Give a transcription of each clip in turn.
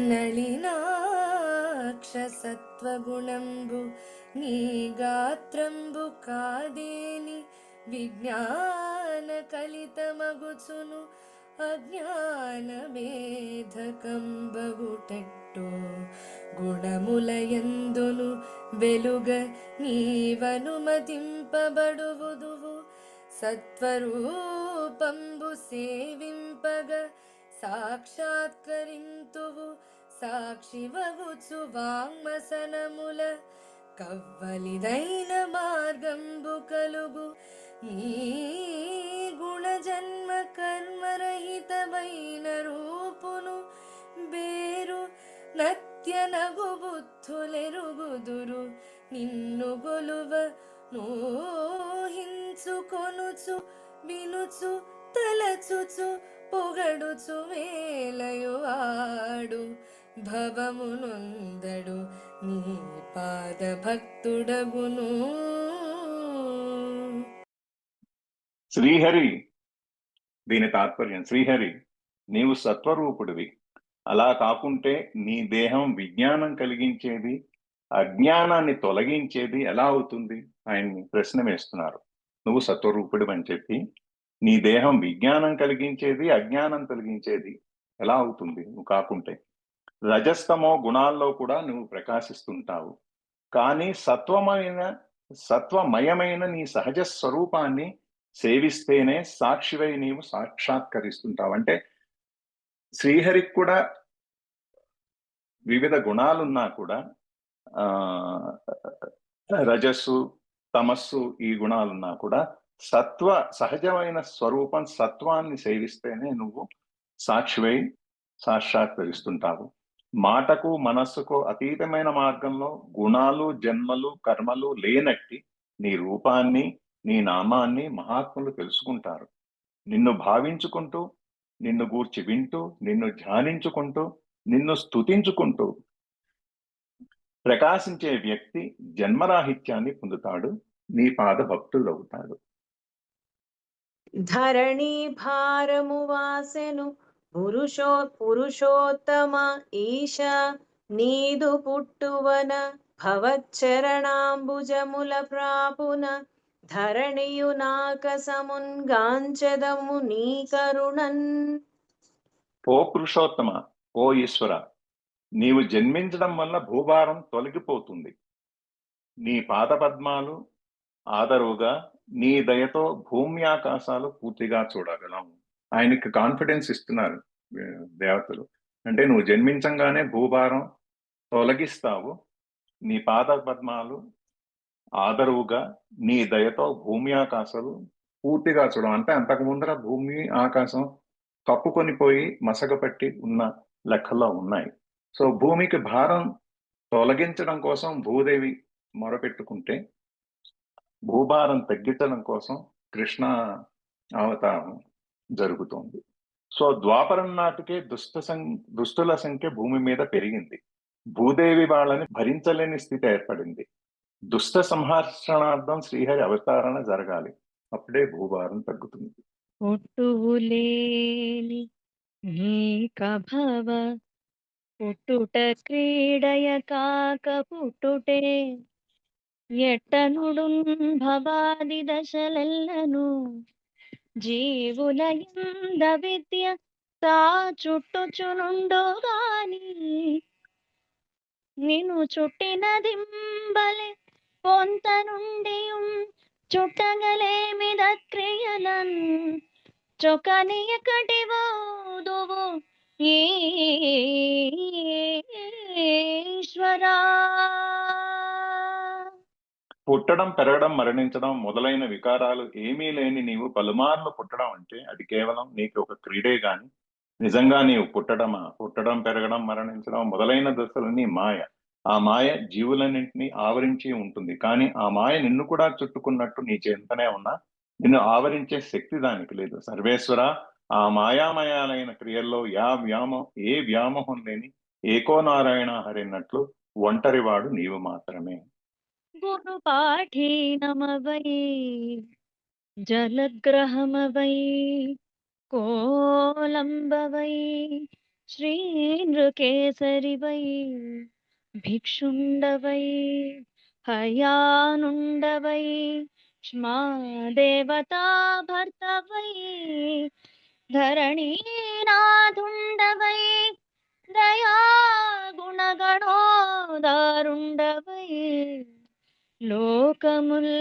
నళినాక్ష సత్వగుణంబు నీ గాత్రంబు కాదేని విజ్ఞాన కలితమగుచును అజ్ఞానమేధకంబగుటెట్టో గుణములయందును వెలుగ నీవనుమతింపబడువుదువు సత్వరూపంబు సేవింపగ సాక్షాత్కరింతువు సాక్షివగుచు వాంగ్మసనముల కవ్వలిదైన మార్గంబు కలుగు ఈ గుణజన్మ కర్మరహితమైన రూపును బేరు నత్యనగు బుద్ధులెరుగుదురు నిన్ను గొలువ మోహించుకొనుచు వినుచు తలచుచు పొగడుచు వేలయువాడు భవమునొందడు నీ పాద భక్తుడగును. శ్రీహరి, దీని తాత్పర్యం, శ్రీహరి నీవు సత్వరూపుడివి. అలా కాకుంటే నీ దేహం విజ్ఞానం కలిగించేది, అజ్ఞానాన్ని తొలగించేది ఎలా అవుతుంది? ఆయన్ని ప్రశ్న వేస్తున్నారు. నువ్వు సత్వరూపుడు అని చెప్పి నీ దేహం విజ్ఞానం కలిగించేది, అజ్ఞానం తొలగించేది ఎలా అవుతుంది నువ్వు కాకుంటే? రజస్తమో గుణాల్లో కూడా నువ్వు ప్రకాశిస్తుంటావు, కానీ సత్వమయమైన నీ సహజ స్వరూపాన్ని సేవిస్తేనే సాక్షివై నీవు సాక్షాత్కరిస్తుంటావు. అంటే శ్రీహరికి కూడా వివిధ గుణాలున్నా కూడా రజస్సు, తమస్సు ఈ గుణాలున్నా కూడా సహజమైన స్వరూపం సత్వాన్ని సేవిస్తేనే నువ్వు సాక్షివై సాక్షాత్కరిస్తుంటావు. మాటకు మనస్సుకు అతీతమైన మార్గంలో గుణాలు, జన్మలు, కర్మలు లేనట్టి నీ రూపాన్ని, నీ నామాన్ని మహాత్ములు తెలుసుకుంటారు. నిన్ను భావించుకుంటూ, నిన్ను గూర్చి వింటూ, నిన్ను ధ్యానించుకుంటూ, నిన్ను స్తుతించుకుంటూ ప్రకాశించే వ్యక్తి జన్మరాహిత్యాన్ని పొందుతాడు, నీ పాద భక్తుడవుతాడు. ధరణి భారము వాసెను పురుషోత్తమ ఈశ నీదు పుట్టువన భవచ్చరణాంబుజముల ప్రాపున ధరణియు నాకసమున్ గాంచదము నీ కరుణన్. ఓ పురుషోత్తమ, ఓ ఈశ్వర, నీవు జన్మించడం వల్ల భూభారం తొలగిపోతుంది. నీ పాదపద్మాలు ఆదరువుగా నీ దయతో భూమి ఆకాశాలు పూర్తిగా చూడగలం. ఆయనకి కాన్ఫిడెన్స్ ఇస్తున్నారు దేవతలు. అంటే నువ్వు జన్మించంగానే భూభారం తొలగిస్తావు, నీ పాద పద్మాలు ఆదరువుగా నీ దయతో భూమి ఆకాశాలు పూర్తిగా చూడడం. అంటే అంతకు ముందర భూమి ఆకాశం కప్పుకొని పోయి మసగపట్టి ఉన్న లెక్కల్లో ఉన్నాయి. సో భూమికి భారం తొలగించడం కోసం భూదేవి మొరపెట్టుకుంటే భూభారం తగ్గించడం కోసం కృష్ణ అవతారం జరుగుతోంది. సో ద్వాపరం నాటికే దుష్టుల సంఖ్య భూమి మీద పెరిగింది. భూదేవి వాళ్ళని భరించలేని స్థితి ఏర్పడింది. దుష్ట సంహర్షణార్థం శ్రీహరి అవతారణ జరగాలి, అప్పుడే భూభారం తగ్గుతుంది. పుట్టుట క్రీడయ కాక పుట్టుటే ఎట్టనుడున్ భవాది దశలెల్లను జీవుల యంద విద్య తా చుట్టుచునుండో గాని నిన్ను చుట్టినదింబలే పొంత నుండి చుట్టగలేమిదక్రియలన్ చొకనియకటివోదువు ఈశ్వరా. పుట్టడం, పెరగడం, మరణించడం మొదలైన వికారాలు ఏమీ లేని నీవు పలుమార్లు పుట్టడం అంటే అది కేవలం నీకు ఒక క్రీడే గాని నిజంగా నీవు పుట్టడం, పెరగడం, మరణించడం మొదలైన దశలన్నీ మాయ. ఆ మాయ జీవులన్నింటినీ ఆవరించి ఉంటుంది, కానీ ఆ మాయ నిన్ను కూడా చుట్టుకున్నట్టు నీ చింతనే ఉన్నా నిన్ను ఆవరించే శక్తి దానికి లేదు. సర్వేశ్వర, ఆ మాయామయాలైన క్రియల్లో ఏ వ్యామోహం లేని ఏకో నారాయణ హరిన్నట్లు ఒంటరివాడు నీవు మాత్రమే. గురు పాఠీనమవై జలగ్రహమవై కోలంబవై శ్రీనృకేసరివై భిక్షుండవై హయానుండవై క్ష్మా దేవతా భర్తవై ధరణీనాథుండవై దయా గుణగణోదారుండవై లోకముల్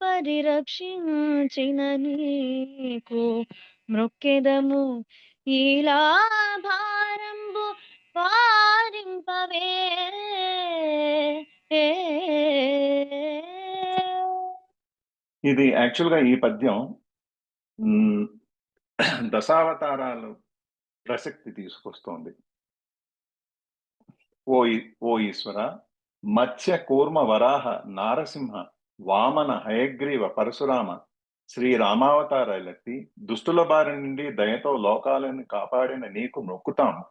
పరిరక్షించిన నీకు మృక్కెదము ఇలా భారంబు వారింపవే ఇది యాక్చువల్గా ఈ పద్యం మ్, దశావతారాలు ప్రసక్తి తీసుకొస్తోంది. ఓ ఈశ్వర, మత్స్య కూర్మ వరాహ నారసింహ వామన హయగ్రీవ పరశురామ శ్రీరామావతారాలెత్తి దుష్టుల బారి నుండి దయతో లోకాలను కాపాడిన నీకు మొక్కుతాము.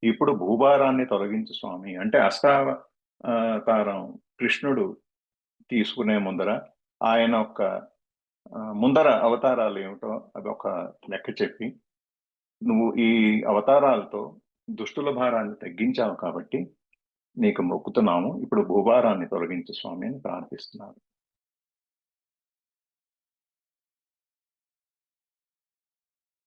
ఇప్పుడు భూభారాన్ని తొలగించు స్వామి. అంటే అష్టావతారం కృష్ణుడు తీసుకునే ముందర ఆయన యొక్క ముందర అవతారాలు ఏమిటో అదొక లెక్క చెప్పి, నువ్వు ఈ అవతారాలతో దుష్టుల భారాన్ని తగ్గించావు కాబట్టి నీకు మొక్కుతున్నాము, ఇప్పుడు భూభారాన్ని తొలగించు స్వామి అని ప్రార్థిస్తున్నారు.